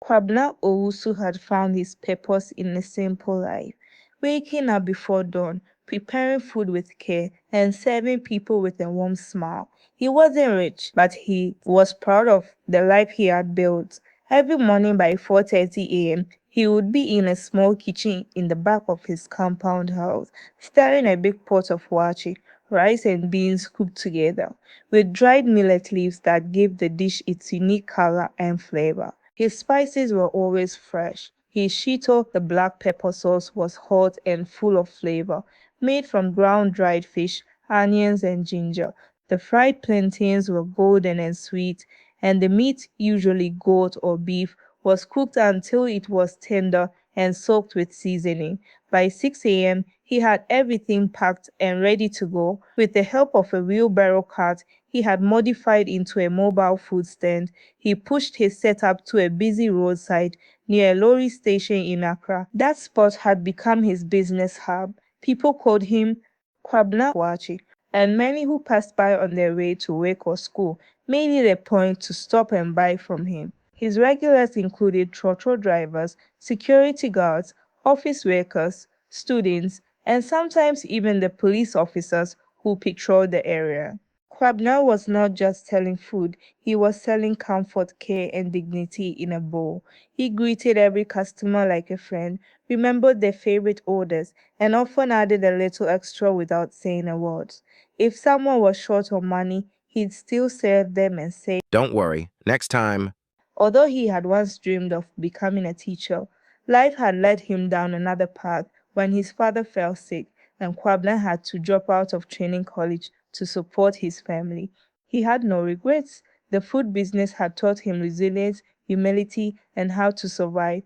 Kwabena Owusu had found his purpose in a simple life, waking up before dawn, preparing food with care, and serving people with a warm smile. He wasn't rich, but he was proud of the life he had built. Every morning by 4:30 a.m., he would be in a small kitchen in the back of his compound house, stirring a big pot of wachi, rice and beans cooked together, with dried millet leaves that gave the dish its unique color and flavor. His spices were always fresh. His shito, the black pepper sauce, was hot and full of flavor, made from ground dried fish, onions, and ginger. The fried plantains were golden and sweet, and the meat, usually goat or beef, was cooked until it was tender and soaked with seasoning. By 6 a.m., he had everything packed and ready to go. With the help of a wheelbarrow cart he had modified into a mobile food stand, he pushed his setup to a busy roadside near a lorry station in Accra. That spot had become his business hub. People called him Kwabena Wachi, and many who passed by on their way to work or school made it a point to stop and buy from him. His regulars included trotro drivers, security guards, office workers, students, and sometimes even the police officers who patrolled the area. Kwabena was not just selling food, he was selling comfort, care, and dignity in a bowl. He greeted every customer like a friend, remembered their favorite orders, and often added a little extra without saying a word. If someone was short on money, he'd still serve them and say, "Don't worry, next time." although he had once dreamed of becoming a teacher, life had led him down another path when his father fell sick and Kwabena had to drop out of training college to support his family. He had no regrets. The food business had taught him resilience, humility, and how to survive.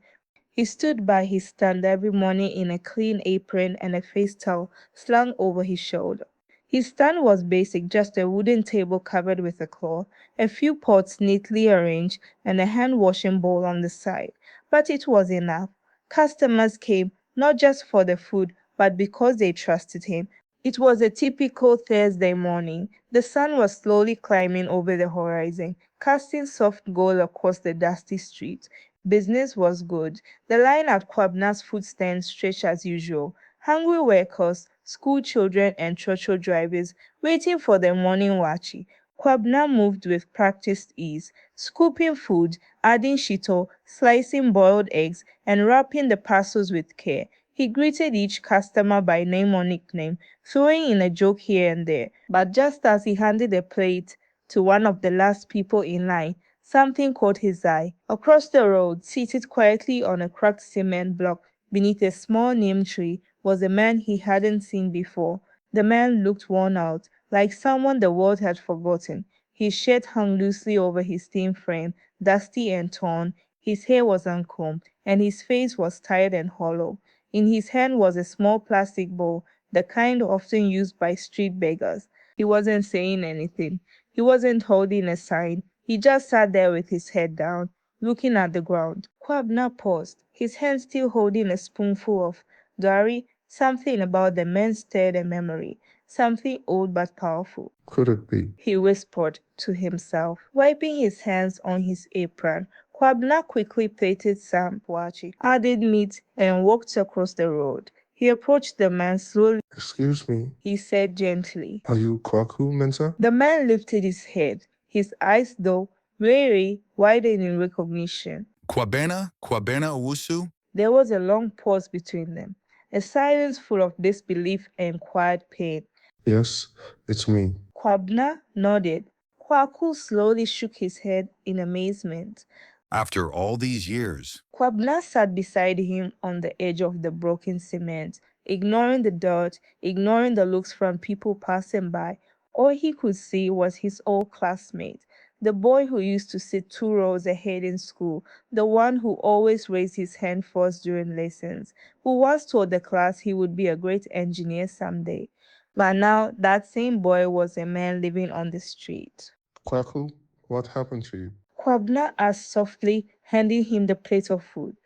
He stood by his stand every morning in a clean apron and a face towel slung over his shoulder. His stand was basic, just a wooden table covered with a cloth, a few pots neatly arranged, and a hand washing bowl on the side. But it was enough. Customers came not just for the food, but because they trusted him. It was a typical Thursday morning. The sun was slowly climbing over the horizon, casting soft gold across the dusty street. Business was good. The line at Kwabna's food stand stretched as usual. Hungry workers, school children, and trotro drivers waiting for their morning wachi. Kwabna moved with practiced ease, scooping food, adding shito, slicing boiled eggs, and wrapping the parcels with care. He greeted each customer by name or nickname, throwing in a joke here and there. But just as he handed a plate to one of the last people in line, something caught his eye. Across the road, seated quietly on a cracked cement block beneath a small neem tree, was a man he hadn't seen before. The man looked worn out, like someone the world had forgotten. His shirt hung loosely over his thin frame, dusty and torn. His hair was uncombed, and his face was tired and hollow. In his hand was a small plastic bowl, the kind often used by street beggars. He wasn't saying anything. He wasn't holding a sign. He just sat there with his head down, looking at the ground. Kwabena paused, his hand still holding a spoonful of Dari. Something about the man stirred a memory, something old but powerful. Could it be? He whispered to himself, wiping his hands on his apron. Kwabena quickly plated some wachi, added meat, and walked across the road. He approached the man slowly. Excuse me, He said gently. are you Kwaku Mensa? The man lifted his head, his eyes, though wary, widened in recognition. Kwabena Owusu? There was a long pause between them, a silence full of disbelief and quiet pain. Yes, it's me. Kwabena nodded. Kwaku slowly shook his head in amazement. After all these years. Kwabena sat beside him on the edge of the broken cement, ignoring the dirt, ignoring the looks from people passing by. All he could see was his old classmate, the boy who used to sit 2 rows ahead in school, the one who always raised his hand first during lessons, who once told the class he would be a great engineer someday. But now that same boy was a man living on the street. Kwaku, what happened to you? Kwabena asked softly, handing him the plate of food.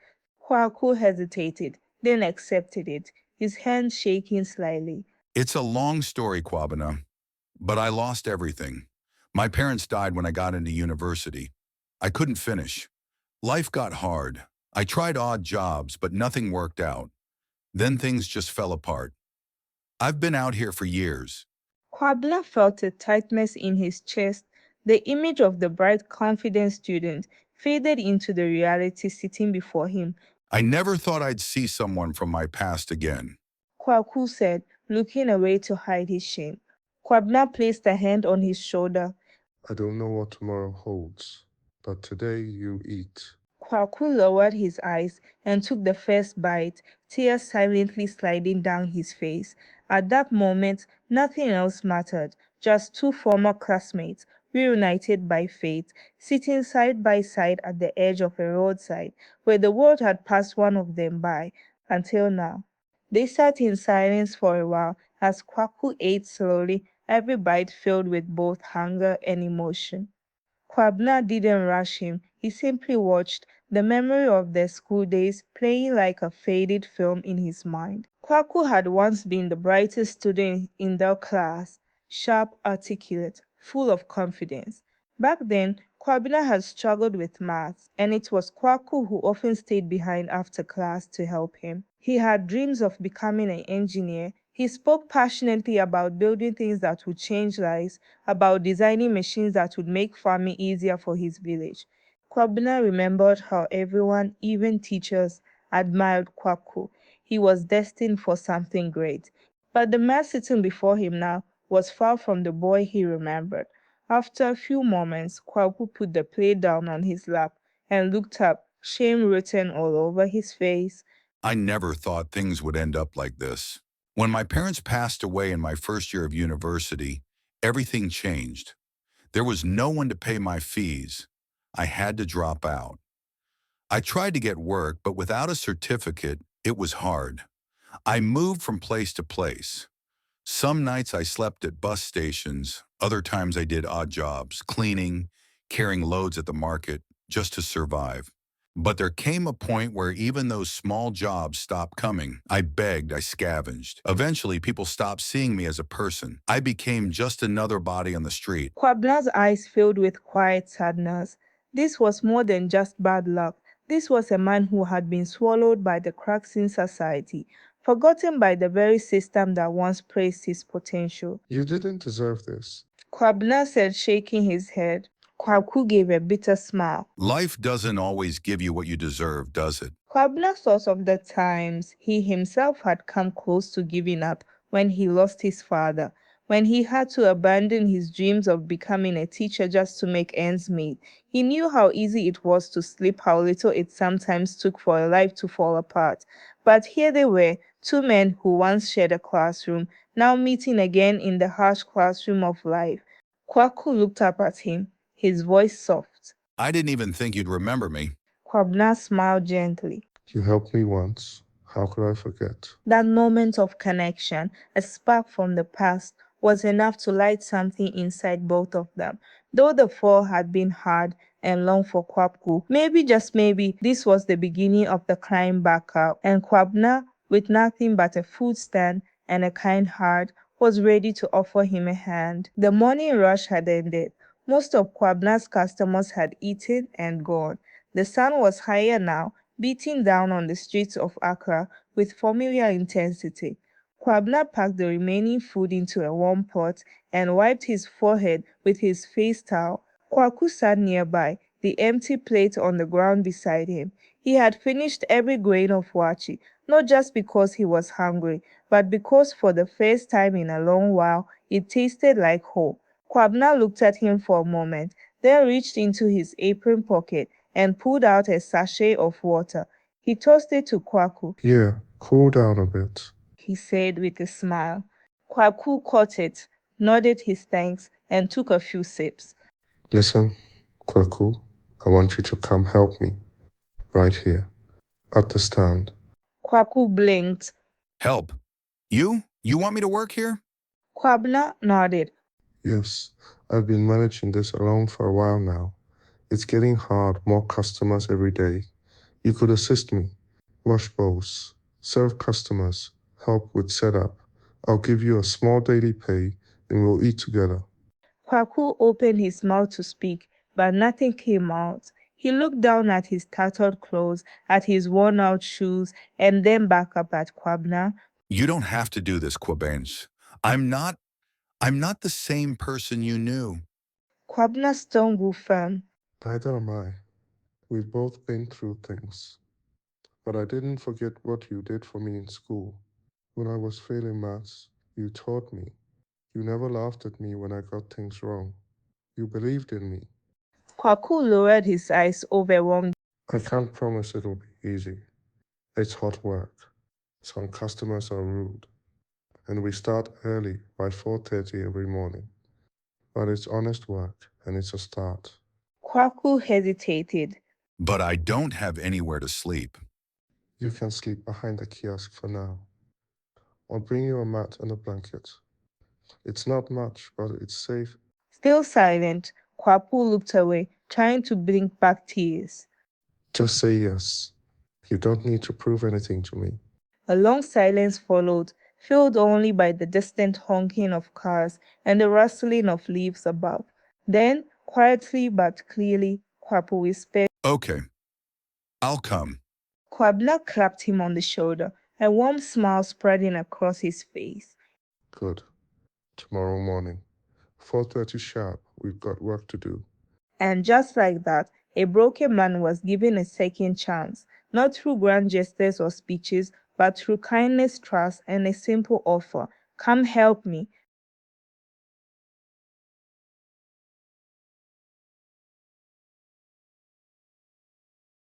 Kwaku hesitated, then accepted it, his hand shaking slightly. It's a long story, Kwabena, but I lost everything. My parents died when I got into university. I couldn't finish. Life got hard. I tried odd jobs, but nothing worked out. Then things just fell apart. I've been out here for years. Kwabena felt a tightness in his chest. The image of the bright, confident student faded into the reality sitting before him. I never thought I'd see someone from my past again. Kwaku said, looking away to hide his shame. Kwabena placed a hand on his shoulder. I don't know what tomorrow holds, but today you eat. Kwaku lowered his eyes and took the first bite, tears silently sliding down his face. At that moment, nothing else mattered, just two former classmates, reunited by fate, sitting side by side at the edge of a roadside where the world had passed one of them by until now. They sat in silence for a while as Kwaku ate slowly, every bite filled with both hunger and emotion. Kwabena didn't rush him, he simply watched, the memory of their school days playing like a faded film in his mind. Kwaku had once been the brightest student in their class, sharp, articulate, full of confidence. Back then, Kwabena had struggled with maths, and it was Kwaku who often stayed behind after class to help him. He had dreams of becoming an engineer. He spoke passionately about building things that would change lives, about designing machines that would make farming easier for his village. Kwabena remembered how everyone, even teachers, admired Kwaku. He was destined for something great. But the man sitting before him now was far from the boy he remembered. After a few moments, Kwaku put the plate down on his lap and looked up, shame written all over his face. I never thought things would end up like this. When my parents passed away in my first year of university, everything changed. There was no one to pay my fees. I had to drop out. I tried to get work, but without a certificate, it was hard. I moved from place to place. Some nights I slept at bus stations, other times I did odd jobs, cleaning, carrying loads at the market, just to survive. But there came a point where even those small jobs stopped coming. I begged, I scavenged. Eventually, people stopped seeing me as a person. I became just another body on the street. Kwabena's eyes filled with quiet sadness. This was more than just bad luck. This was a man who had been swallowed by the cracks in society, forgotten by the very system that once praised his potential. You didn't deserve this. Kwabena said, shaking his head. Kwaku gave a bitter smile. Life doesn't always give you what you deserve, does it? Kwabena thought of the times he himself had come close to giving up when he lost his father, when he had to abandon his dreams of becoming a teacher just to make ends meet. He knew how easy it was to slip, how little it sometimes took for a life to fall apart. But here they were, two men who once shared a classroom, now meeting again in the harsh classroom of life. Kwaku looked up at him, his voice soft. I didn't even think you'd remember me. Kwabena smiled gently. You helped me once. How could I forget? That moment of connection, a spark from the past, was enough to light something inside both of them. Though the fall had been hard and long for Kwabku, maybe just maybe this was the beginning of the climb back up, and Kwabna, with nothing but a food stand and a kind heart, was ready to offer him a hand. The morning rush had ended. Most of Kwabna's customers had eaten and gone. The sun was higher now, beating down on the streets of Accra with familiar intensity. Kwabena packed the remaining food into a warm pot and wiped his forehead with his face towel. Kwaku sat nearby, the empty plate on the ground beside him. He had finished every grain of wachi, not just because he was hungry, but because for the first time in a long while it tasted like home. Kwabena looked at him for a moment, then reached into his apron pocket and pulled out a sachet of water. He tossed it to Kwaku. Yeah, cool down a bit. He said with a smile. Kwaku caught it, nodded his thanks, and took a few sips. Listen, Kwaku, I want you to come help me. Right here. At the stand. Kwaku blinked. Help. You? You want me to work here? Kwabena nodded. Yes, I've been managing this alone for a while now. It's getting hard, more customers every day. You could assist me. Wash bowls, serve customers, help with setup. I'll give you a small daily pay, then we'll eat together. Kwaku opened his mouth to speak, but nothing came out. He looked down at his tattered clothes, at his worn out shoes, and then back up at Kwabena. You don't have to do this, Kwabena. I'm not I'm not the same person you knew. Kwabena's tone grew firm. Neither am I. We've both been through things. But I didn't forget what you did for me in school. When I was failing maths, you taught me. You never laughed at me when I got things wrong. You believed in me. Kwaku lowered his eyes, overwhelmed. I can't promise it'll be easy. It's hard work. Some customers are rude, and we start early by 4:30 every morning. But it's honest work, and it's a start. Kwaku hesitated. But I don't have anywhere to sleep. You can sleep behind the kiosk for now. I'll bring you a mat and a blanket. It's not much, but it's safe. Still silent, Kwaku looked away, trying to bring back tears. Just say yes. You don't need to prove anything to me. A long silence followed, filled only by the distant honking of cars and the rustling of leaves above. Then, quietly but clearly, Kwaku whispered. Okay, I'll come. Kwabena clapped him on the shoulder, a warm smile spreading across his face. Good. Tomorrow morning, 4:30 sharp. We've got work to do. And just like that, a broken man was given a second chance, not through grand gestures or speeches, but through kindness, trust, and a simple offer. Come help me.